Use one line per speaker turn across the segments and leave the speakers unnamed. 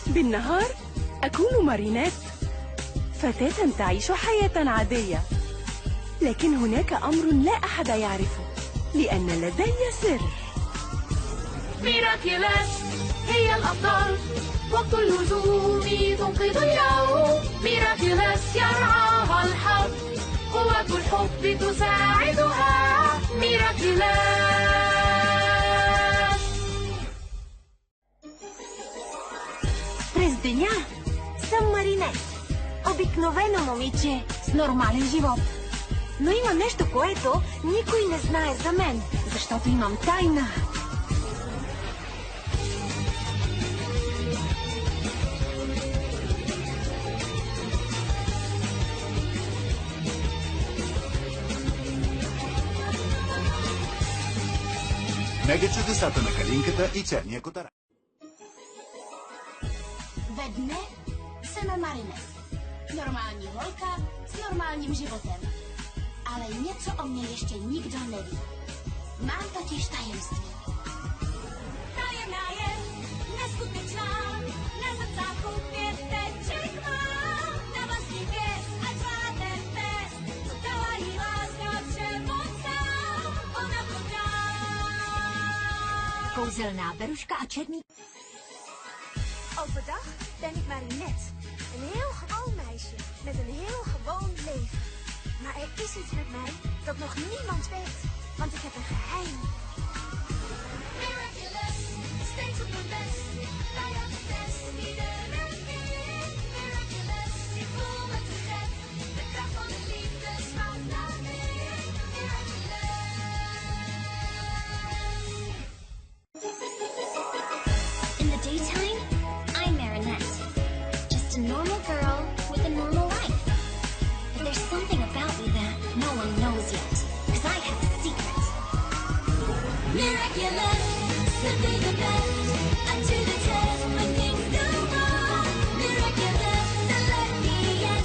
بالنهار أكون مارينيت، فتاة تعيش حياة عادية، لكن هناك أمر لا أحد يعرفه، لأن لدي سر.
ميراكيولس هي الأبطال، وقت اللزوم تنقذ اليوم. ميراكيولس يرعاها الحظ، قوة الحب تساعدها. ميراكيولس.
През деня съм Маринет. Обикновено момиче с нормален живот. Но има нещо, което никой не знае за мен, защото имам тайна.
Мега чудесата на Калинката и черния котара.
Ve dne jsem Marines. Normální holka s normálním životem. Ale něco o mě ještě nikdo neví. Mám totiž tajemství. Tajemná je, neskutečná, na zrcátku 5 teček mám. Na vlastní věc a zvládne fest, co dala jí láska přemocná, ona to dá.
Kouzelná Beruška a černý.
Overdag ben ik Marinette. Een heel gewoon meisje met een heel gewoon leven. Maar er is iets met mij dat nog niemand weet, want ik heb een geheim.
Miraculous, steeds op mijn best. Bij elke test, iedereen keer. Miraculous, ik voel me te gek. De kracht van de liefde smaakt naar meer. Miraculous. In the daytime, I'm Marinette. Just a normal girl with a normal life. But there's something about me that no one knows yet, because I have a secret. Miraculous, simply the best. Up to the test when things go wrong. Miraculous, so let me yes.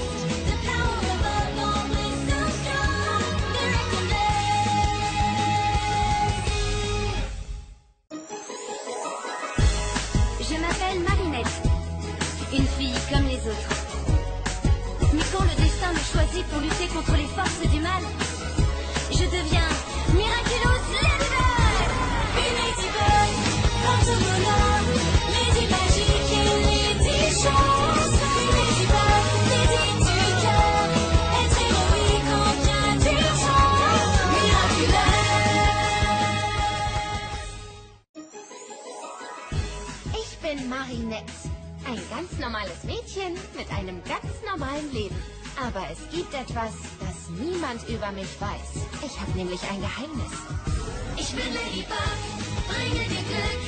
The power of love always so strong. Miraculous. Je m'appelle Marinette, une fille comme les autres. Mais quand le destin me choisit pour lutter contre les forces du mal, je deviens Miraculous Ladybug. Une ladybug, porte-bonheur, lady magique et lady chance. Une ladybug, lady du cœur, être héroïque en cas d'urgence. Miraculous. Ich bin Marinette. Ein ganz normales Mädchen mit einem ganz normalen Leben. Aber es gibt etwas, das niemand über mich weiß. Ich habe nämlich ein Geheimnis. Ich bin Ladybug, bringe dir Glück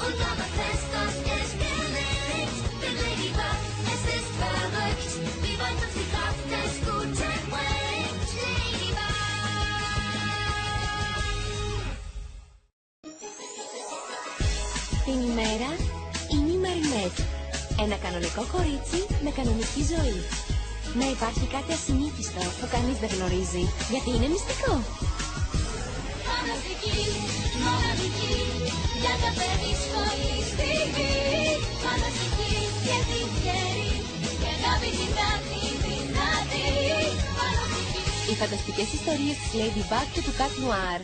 und glaube fest, dass es gelingt. Bin Ladybug, es ist verrückt, wie weit uns die Kraft des Guten bringt. Ladybug.
Καλημέρα, είμαι η Μαρινέτ. Ένα κανονικό κορίτσι με κανονική ζωή. Να υπάρχει κάτι ασυνήθιστο που κανείς δεν γνωρίζει, γιατί είναι μυστικό. Οι φανταστικές ιστορίες της Ladybug και του Cat Noir.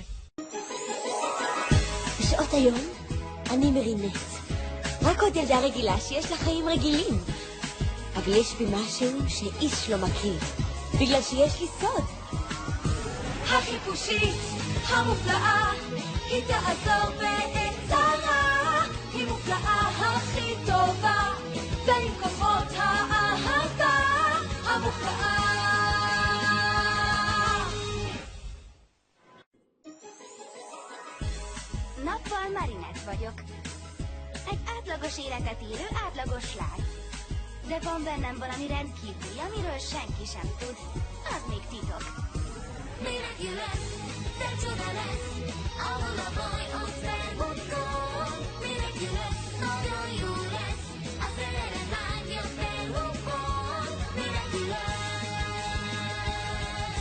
שעות היום אני מרינט. רק עוד ילדה רגילה שיש לה חיים רגילים. אבל יש בי משהו שאיש לא מכיר, בגלל שיש לי סוד.
החיפושית המופלאה, היא תעזור בעת צרה. היא מופלאה הכי טובה, בין כוחות האהבה המופלאה. Nappal Marinette vagyok. Egy átlagos életet élő átlagos lány. De van bennem valami rendkívüli, amiről senki sem tud. Az még titok. Miraculous, te csoda lesz, ahol a baj ott felbukkan. Miraculous, nagyon jó lesz, a szerelem lángja felhubban. Miraculous.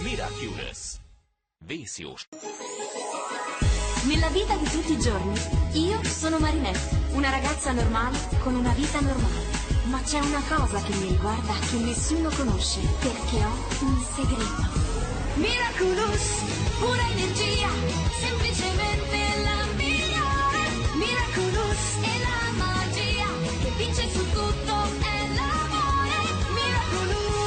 Miraculous. Vészjós.
Nella vita di tutti i giorni, io sono Marinette, una ragazza normale con una vita normale. Ma c'è una cosa che mi riguarda che nessuno conosce, perché ho un segreto.
Miraculous, pura energia, semplicemente la migliore. Miraculous è la magia che vince su tutto, è l'amore. Miraculous.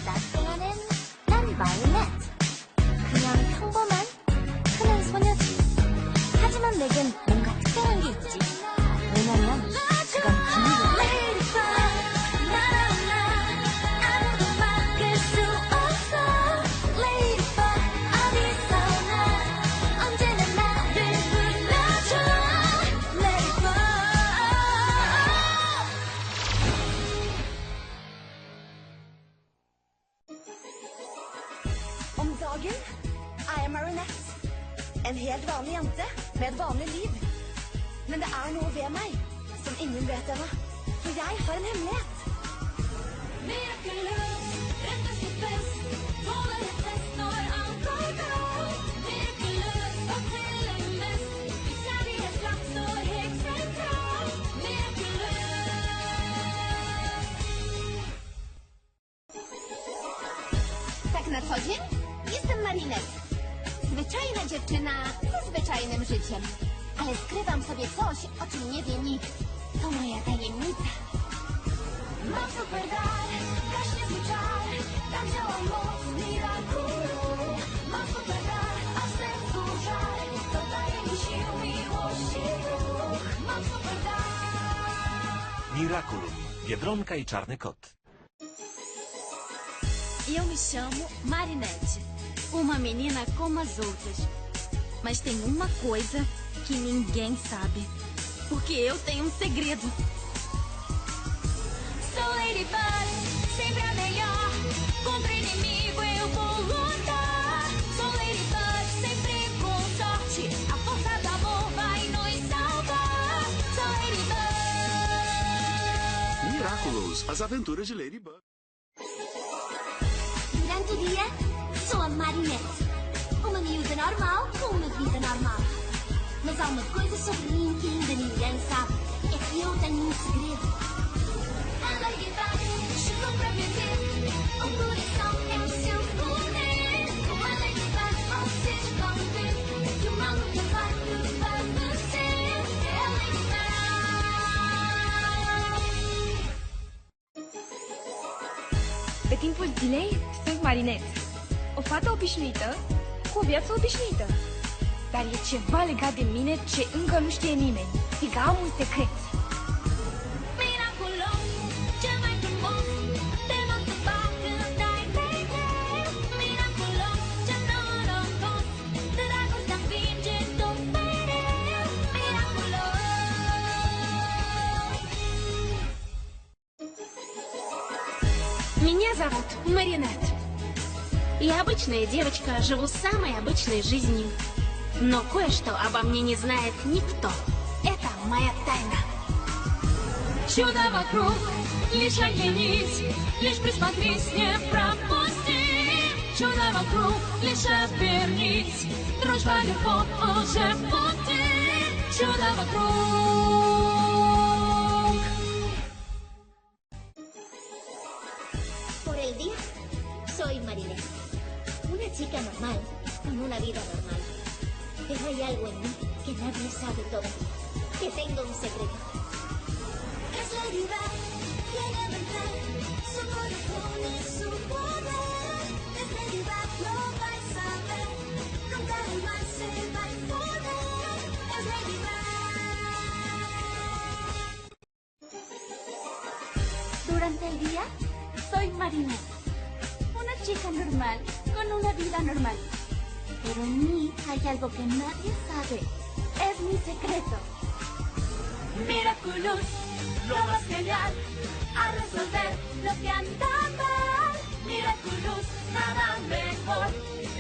나태하는 난 마리넷. 그냥 평범한 흔한 소녀지. 하지만 내겐 뭔가 특별한 게 있지. 왜냐면 그건 비밀이야.
아무도 막을 수 없어. Ladybug, 어디서나 언제나 나를 불러줘. Ladybug.
Om dagen er jeg Marinette. En helt vanlig jente med et vanlig liv. Men det er noe ved meg som ingen vet ennå. For jeg har en hemmelighet.
Miraculous, rett og best. Tåler et test når alt går galt. Miraculous, og til en mest. Kjærlighetsdrakt står helt sentralt. Miraculous.
Tak na co dzień jestem Marinette. Zwyczajna dziewczyna ze zwyczajnym życiem. Ale skrywam sobie coś, o czym nie wie nikt. To moja tajemnica.
Mam super dar, gaśnie swój czar. Tak działa moc Miraculous. Mam super dar, a w sercu żar. Dodaje mi sił, miłości ruch. Mam super dar.
Miraculum. Biedronka i czarny kot.
Eu me chamo Marinette, uma menina como as outras. Mas tem uma coisa que ninguém sabe. Porque eu tenho um segredo.
Sou Ladybug, sempre a melhor. Contra inimigo eu vou lutar. Sou Ladybug, sempre com sorte. A força do amor vai nos salvar. Sou Ladybug.
Miraculous, as aventuras de Ladybug.
Durante o dia, sou a Marinette. Uma miúda normal com uma vida normal. Mas há uma coisa sobre mim que ainda ninguém sabe. É que eu tenho um segredo.
A Ladybug chegou pra viver. O coração é o seu poder. Com a Ladybug vocês vão ver que o mal nunca vai prevalecer. É a Ladybug.
Pe timpul zilei sunt Marinette, o fată obișnuită cu o viață obișnuită. Dar e ceva legat de mine ce încă nu știe nimeni, fiindcă am un secret.
Miraculous, cel mai frumos, te mă fac când ai regret. Miraculous, cel norocos, de dragostea învinge tot mereu. Miraculous.
Меня зовут Маринette. Я обычная девочка, живу самой обычной жизнью. Но кое-что обо мне не знает никто. Это моя тайна.
Чудо вокруг, лишь оглянись, лишь присмотрись, не пропусти. Чудо вокруг, лишь обернись, дружба, любовь уже в пути. Чудо вокруг.
Por el día, soy Marinette. Una chica normal, con una vida normal. Pero hay algo en mí que nadie sabe todavía. Que tengo un secreto.
Es Ladybug, tiene verdad, su corazón es su poder. Es Ladybug, lo vais a ver, nunca jamás se va a imponer. Es Ladybug.
Durante el día, soy Marinette. Una chica normal, con una vida normal. Pero en mí hay algo que nadie sabe. Es mi secreto.
Miraculous, lo más genial, a resolver lo que anda mal. Miraculous, nada mejor,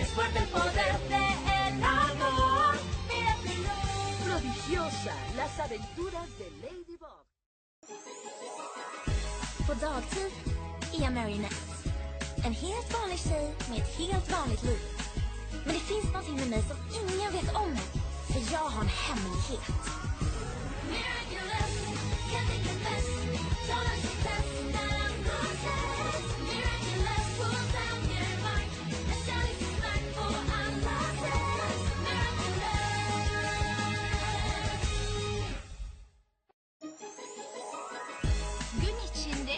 es fuerte el poder del amor. Miraculous.
Prodigiosa, las aventuras de Ladybug.
På dagtid är jag Marinette. En helt vanlig tjej med ett helt vanligt liv. Men det finns någonting med mig som ingen vet om.
För jag har en hemlighet. Miraculous, kan det bli bäst? Talar sitt test när den process. Miraculous, pull down your mind. En kärlekssnack på alla sätt. Miraculous.
Gün içinde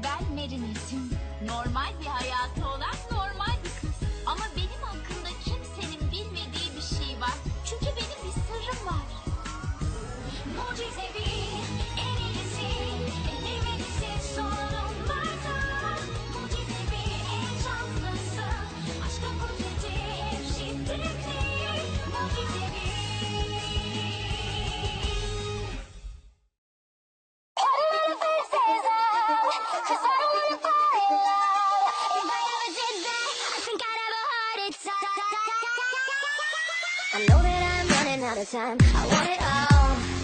ben Marinette'im. Normal bir hayatı olan normal bir kız. Ama benim hakkında kimsenin bilmediği bir şey var. Çünkü benim bir sırrım var.
Mucizevi, en iyisi, en iyisi sorun varsa. Mucizevi, en şanslısı, aşkın kudreti hep şiddetli. Mucizevi.
I know that I'm running out of time. I want it all.